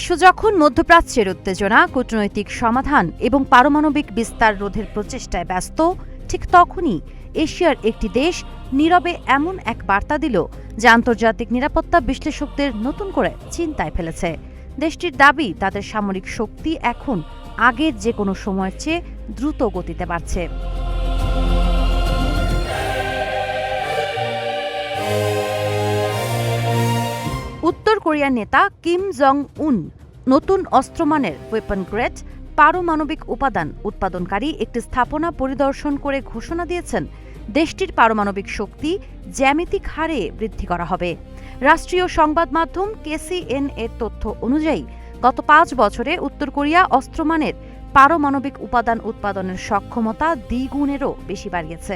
বিশ্ব যখন মধ্যপ্রাচ্যের উত্তেজনা, কূটনৈতিক সমাধান এবং পারমাণবিক বিস্তার রোধের প্রচেষ্টায় ব্যস্ত, ঠিক তখনই এশিয়ার একটি দেশ নীরবে এমন এক বার্তা দিল যা আন্তর্জাতিক নিরাপত্তা বিশ্লেষকদের নতুন করে চিন্তায় ফেলেছে। দেশটির দাবি, তাদের সামরিক শক্তি এখন আগের যে কোনো সময়ের চেয়ে দ্রুত গতিতে বাড়ছে। উত্তর কোরিয়ার নেতা কিম জং উন নতুন অস্ত্রমানের ওয়েপন গ্রেড পারমাণবিক উপাদান উৎপাদনকারী একটি স্থাপনা পরিদর্শন করে ঘোষণা দিয়েছেন, দেশটির পারমাণবিক শক্তি জ্যামিতিক হারে বৃদ্ধি করা হবে। রাষ্ট্রীয় সংবাদ মাধ্যম KCN এর তথ্য অনুযায়ী গত 5 বছরে উত্তর কোরিয়া অস্ত্রমানের পারমাণবিক উপাদান উৎপাদনের সক্ষমতা দ্বিগুণেরও বেশি বাড়িয়েছে।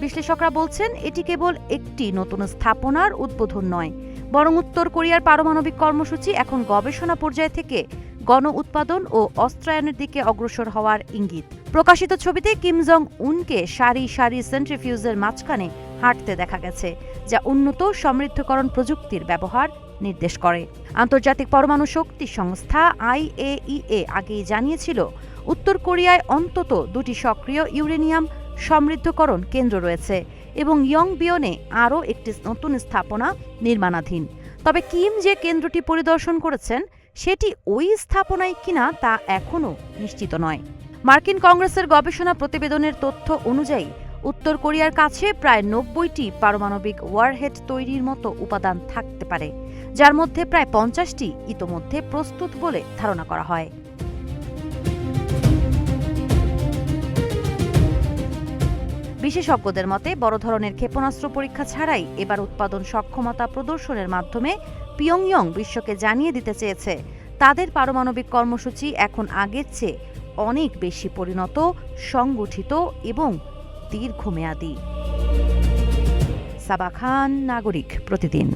বিশ্লেষকরা বলছেন, এটি কেবল একটি নতুন স্থাপনার উদ্বোধন নয়, বরং উত্তর কোরিয়ার পারমাণবিক কর্মসূচি এখন গবেষণা পর্যায় থেকে গণ উৎপাদন ও অস্ত্রায়নের দিকে অগ্রসর হওয়ার ইঙ্গিত। প্রকাশিত ছবিতে কিম জং উনকে সারি সারি সেন্ট্রিফিউজের মাঝখানে হাঁটতে দেখা গেছে, যা উন্নত সমৃদ্ধকরণ প্রযুক্তির ব্যবহার নির্দেশ করে। আন্তর্জাতিক পরমাণু শক্তি সংস্থা IAEA আগেই জানিয়েছিল, উত্তর কোরিয়ায় অন্তত 2টি সক্রিয় ইউরেনিয়াম সমৃদ্ধকরণ কেন্দ্র রয়েছে এবং ইয়ংবিয়নে আরও একটি নতুন স্থাপনা নির্মাণাধীন। তবে কিম যে কেন্দ্রটি পরিদর্শন করেছেন সেটি ওই স্থাপনায় কিনা তা এখনও নিশ্চিত নয়। মার্কিন কংগ্রেসের গবেষণা প্রতিবেদনের তথ্য অনুযায়ী উত্তর কোরিয়ার কাছে প্রায় 90টি পারমাণবিক ওয়ারহেড তৈরির মতো উপাদান থাকতে পারে, যার মধ্যে প্রায় 50টি ইতোমধ্যে প্রস্তুত বলে ধারণা করা হয়। বিশেষজ্ঞদের মতে, বড় ধরনের ক্ষেপণাস্ত্র পরীক্ষা ছাড়াই এবার উৎপাদন সক্ষমতা প্রদর্শনের মাধ্যমে পিয়ংইয়ং বিশ্বকে জানিয়ে দিতে চেয়েছে, তাদের পারমাণবিক কর্মসূচি এখন আগের চেয়ে অনেক বেশি পরিণত, সংগঠিত এবং দীর্ঘমেয়াদী। সাবা খান, নাগরিক প্রতিদিন।